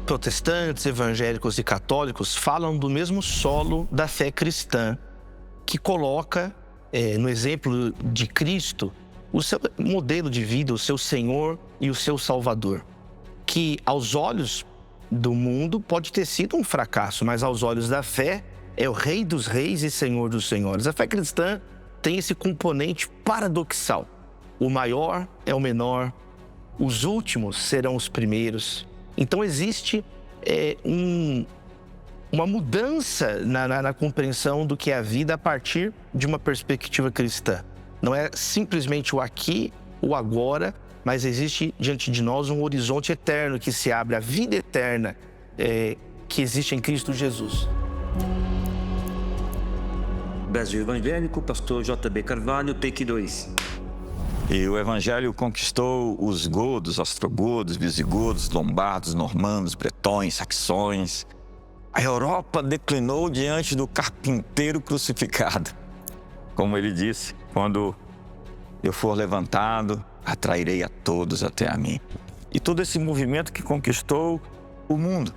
protestantes, evangélicos e católicos falam do mesmo solo da fé cristã, que coloca, no exemplo de Cristo, o seu modelo de vida, o seu Senhor e o seu Salvador, que aos olhos do mundo pode ter sido um fracasso, mas aos olhos da fé é o Rei dos Reis e Senhor dos Senhores. A fé cristã tem esse componente paradoxal. O maior é o menor, os últimos serão os primeiros. Então existe uma mudança na compreensão do que é a vida a partir de uma perspectiva cristã. Não é simplesmente o aqui, o agora, mas existe diante de nós um horizonte eterno que se abre, a vida eterna que existe em Cristo Jesus. Brasil Evangélico, pastor J.B. Carvalho, take 2. E o evangelho conquistou os godos, ostrogodos, visigodos, lombardos, normandos, bretões, saxões. A Europa declinou diante do carpinteiro crucificado. Como ele disse, quando eu for levantado, atrairei a todos até a mim. E todo esse movimento que conquistou o mundo.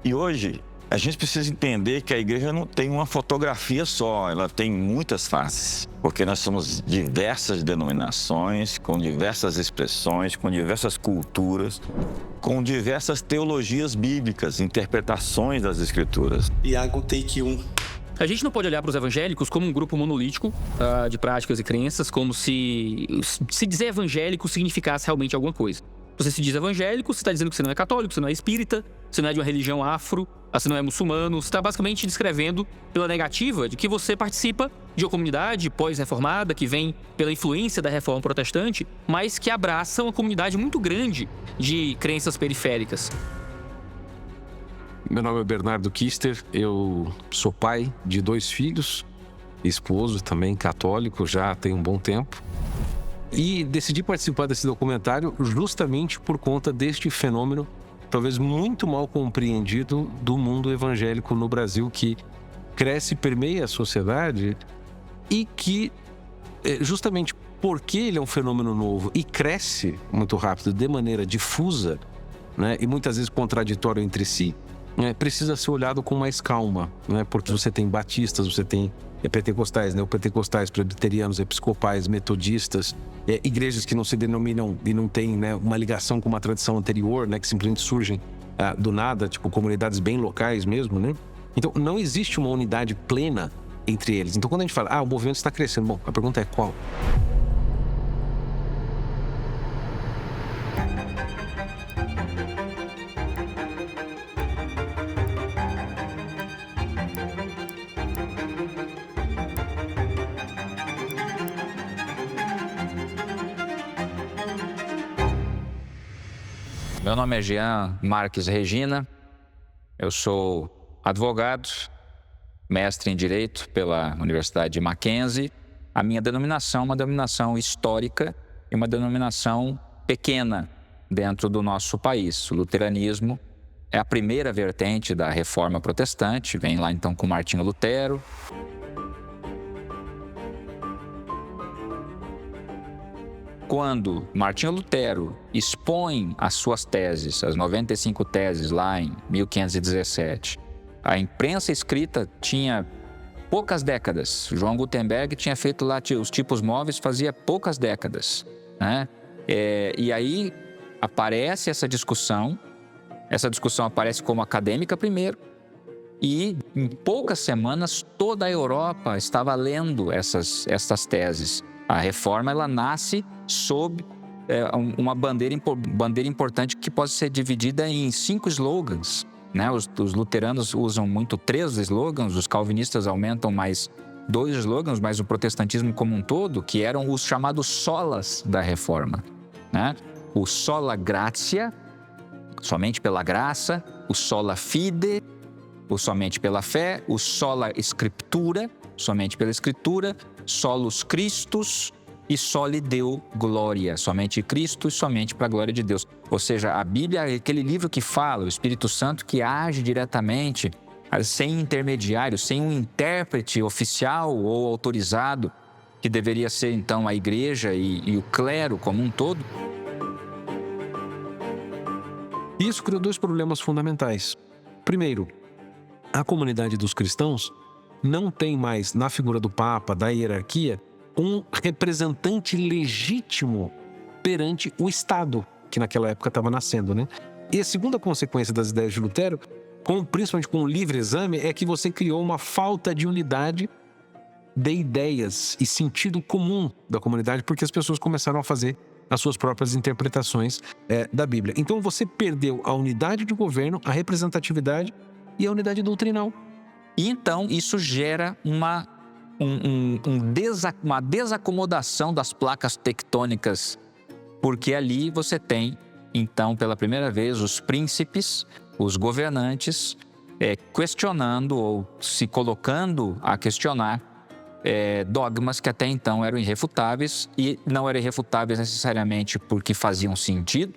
E hoje, a gente precisa entender que a igreja não tem uma fotografia só, ela tem muitas faces. Porque nós somos diversas denominações, com diversas expressões, com diversas culturas, com diversas teologias bíblicas, interpretações das Escrituras. Iago, take 1. A gente não pode olhar para os evangélicos como um grupo monolítico de práticas e crenças, como se dizer evangélico significasse realmente alguma coisa. Você se diz evangélico, você está dizendo que você não é católico, você não é espírita, você não é de uma religião afro, você não é muçulmano. Você está basicamente descrevendo pela negativa de que você participa de uma comunidade pós-reformada, que vem pela influência da reforma protestante, mas que abraça uma comunidade muito grande de crenças periféricas. Meu nome é Bernardo Kister, eu sou pai de 2 filhos, esposo também católico, já tem um bom tempo. E decidi participar desse documentário justamente por conta deste fenômeno, talvez muito mal compreendido, do mundo evangélico no Brasil, que cresce, permeia a sociedade e que, justamente porque ele é um fenômeno novo e cresce muito rápido, de maneira difusa, né, e muitas vezes contraditório entre si, precisa ser olhado com mais calma, né, porque você tem batistas, você tem pentecostais, neopentecostais, presbiterianos, episcopais, metodistas, igrejas que não se denominam e não têm, né, uma ligação com uma tradição anterior, né, que simplesmente surgem do nada, tipo comunidades bem locais mesmo, né? Então não existe uma unidade plena entre eles. Então quando a gente fala, o movimento está crescendo, bom, a pergunta é qual? Meu nome é Jean Marques Regina, eu sou advogado, mestre em Direito pela Universidade de Mackenzie. A minha denominação é uma denominação histórica e uma denominação pequena dentro do nosso país. O luteranismo é a primeira vertente da Reforma Protestante, vem lá então com Martinho Lutero. Quando Martinho Lutero expõe as suas teses, as 95 teses lá em 1517, a imprensa escrita tinha poucas décadas. João Gutenberg tinha feito lá os tipos móveis fazia poucas décadas, né? E aí aparece essa discussão aparece como acadêmica primeiro, e em poucas semanas toda a Europa estava lendo essas teses. A reforma ela nasce sob uma bandeira importante que pode ser dividida em 5 slogans, né? Os luteranos usam muito 3 slogans, os calvinistas aumentam mais 2 slogans, mas o protestantismo como um todo, que eram os chamados solas da reforma, né? O sola gratia, somente pela graça, o sola fide, o somente pela fé, o sola scriptura, somente pela escritura, solus Christus e soli Deo gloria, somente Cristo e somente para a glória de Deus. Ou seja, a Bíblia é aquele livro que fala, o Espírito Santo que age diretamente, sem intermediário, sem um intérprete oficial ou autorizado, que deveria ser então a igreja e o clero como um todo. E isso criou 2 problemas fundamentais. Primeiro, a comunidade dos cristãos não tem mais, na figura do Papa, da hierarquia, um representante legítimo perante o Estado, que naquela época estava nascendo, né? E a segunda consequência das ideias de Lutero, principalmente com o livre exame, é que você criou uma falta de unidade de ideias e sentido comum da comunidade, porque as pessoas começaram a fazer as suas próprias interpretações da Bíblia. Então você perdeu a unidade de governo, a representatividade e a unidade doutrinal. E então isso gera uma desacomodação das placas tectônicas, porque ali você tem, então, pela primeira vez, os príncipes, os governantes, questionando ou se colocando a questionar dogmas que até então eram irrefutáveis, e não eram irrefutáveis necessariamente porque faziam sentido,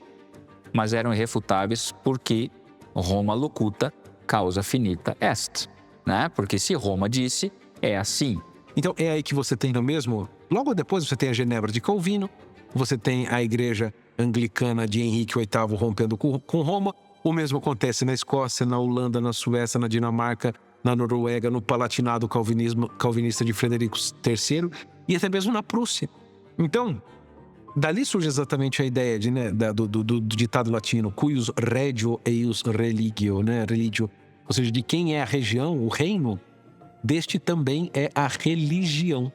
mas eram irrefutáveis porque Roma locuta, causa finita est, né? Porque se Roma disse, é assim. Então é aí que você tem no mesmo... Logo depois você tem a Genebra de Calvino, você tem a igreja anglicana de Henrique VIII rompendo com Roma. O mesmo acontece na Escócia, na Holanda, na Suécia, na Dinamarca, na Noruega, no Palatinado calvinista de Frederico III e até mesmo na Prússia. Então, dali surge exatamente a ideia do ditado latino, cuius regio eius religio, né? Religio, ou seja, de quem é a região, o reino, deste também é a religião.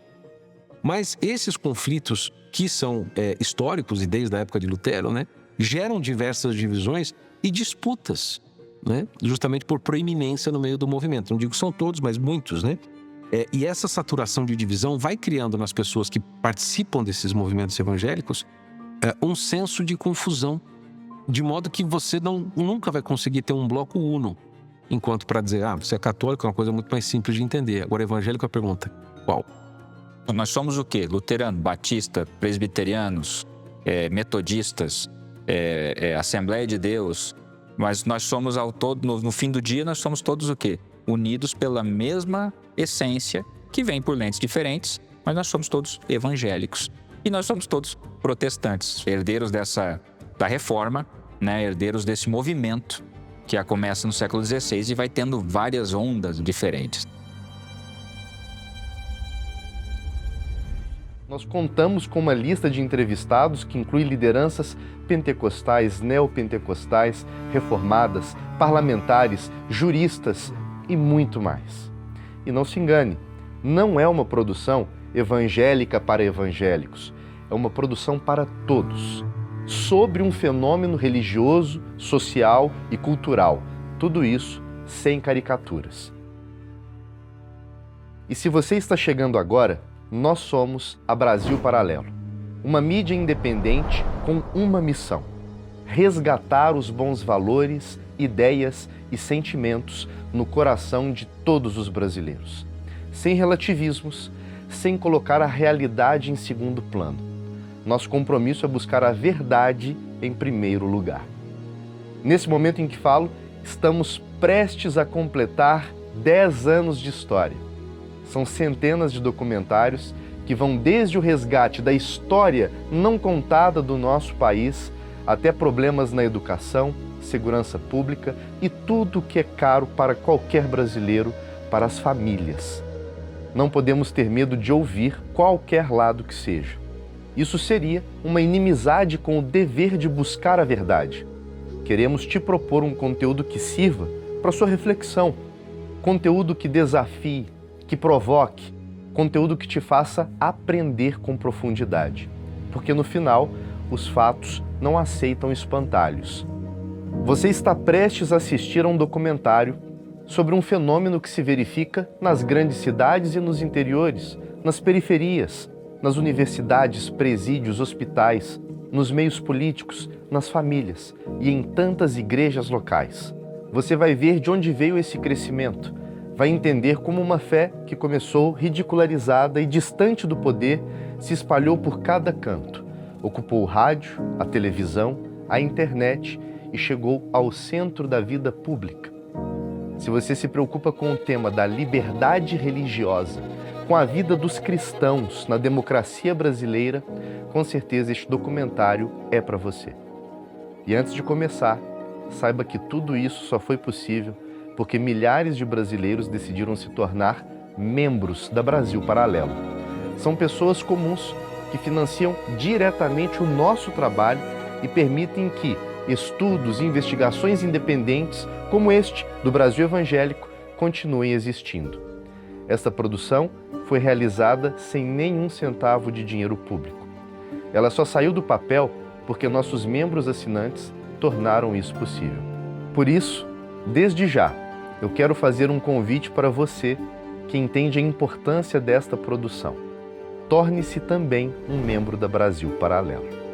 Mas esses conflitos, que são históricos e desde a época de Lutero, né, geram diversas divisões e disputas, né, justamente por proeminência no meio do movimento. Não digo que são todos, mas muitos, né? E essa saturação de divisão vai criando nas pessoas que participam desses movimentos evangélicos um senso de confusão, de modo que você nunca vai conseguir ter um bloco uno. Enquanto para dizer, você é católico, é uma coisa muito mais simples de entender. Agora, evangélico, a pergunta, qual? Nós somos o quê? Luterano, batista, presbiterianos, metodistas, Assembleia de Deus. Mas nós somos ao todo, no fim do dia, nós somos todos o quê? Unidos pela mesma essência, que vem por lentes diferentes, mas nós somos todos evangélicos. E nós somos todos protestantes, herdeiros da reforma, né? Herdeiros desse movimento que começa no século XVI e vai tendo várias ondas diferentes. Nós contamos com uma lista de entrevistados que inclui lideranças pentecostais, neopentecostais, reformadas, parlamentares, juristas e muito mais. E não se engane, não é uma produção evangélica para evangélicos, é uma produção para todos, sobre um fenômeno religioso, social e cultural. Tudo isso sem caricaturas. E se você está chegando agora, nós somos a Brasil Paralelo, uma mídia independente com uma missão: resgatar os bons valores, ideias e sentimentos no coração de todos os brasileiros, sem relativismos, sem colocar a realidade em segundo plano. Nosso compromisso é buscar a verdade em primeiro lugar. Nesse momento em que falo, estamos prestes a completar 10 anos de história. São centenas de documentários que vão desde o resgate da história não contada do nosso país até problemas na educação, segurança pública e tudo que é caro para qualquer brasileiro, para as famílias. Não podemos ter medo de ouvir qualquer lado que seja. Isso seria uma inimizade com o dever de buscar a verdade. Queremos te propor um conteúdo que sirva para sua reflexão, conteúdo que desafie, que provoque, conteúdo que te faça aprender com profundidade. Porque no final, os fatos não aceitam espantalhos. Você está prestes a assistir a um documentário sobre um fenômeno que se verifica nas grandes cidades e nos interiores, nas periferias, nas universidades, presídios, hospitais, nos meios políticos, nas famílias e em tantas igrejas locais. Você vai ver de onde veio esse crescimento, vai entender como uma fé que começou ridicularizada e distante do poder se espalhou por cada canto, ocupou o rádio, a televisão, a internet e chegou ao centro da vida pública. Se você se preocupa com o tema da liberdade religiosa, com a vida dos cristãos na democracia brasileira, com certeza este documentário é para você. E antes de começar, saiba que tudo isso só foi possível porque milhares de brasileiros decidiram se tornar membros da Brasil Paralelo. São pessoas comuns que financiam diretamente o nosso trabalho e permitem que estudos e investigações independentes, como este do Brasil Evangélico, continuem existindo. Esta produção foi realizada sem nenhum centavo de dinheiro público. Ela só saiu do papel porque nossos membros assinantes tornaram isso possível. Por isso, desde já, eu quero fazer um convite para você que entende a importância desta produção. Torne-se também um membro da Brasil Paralelo.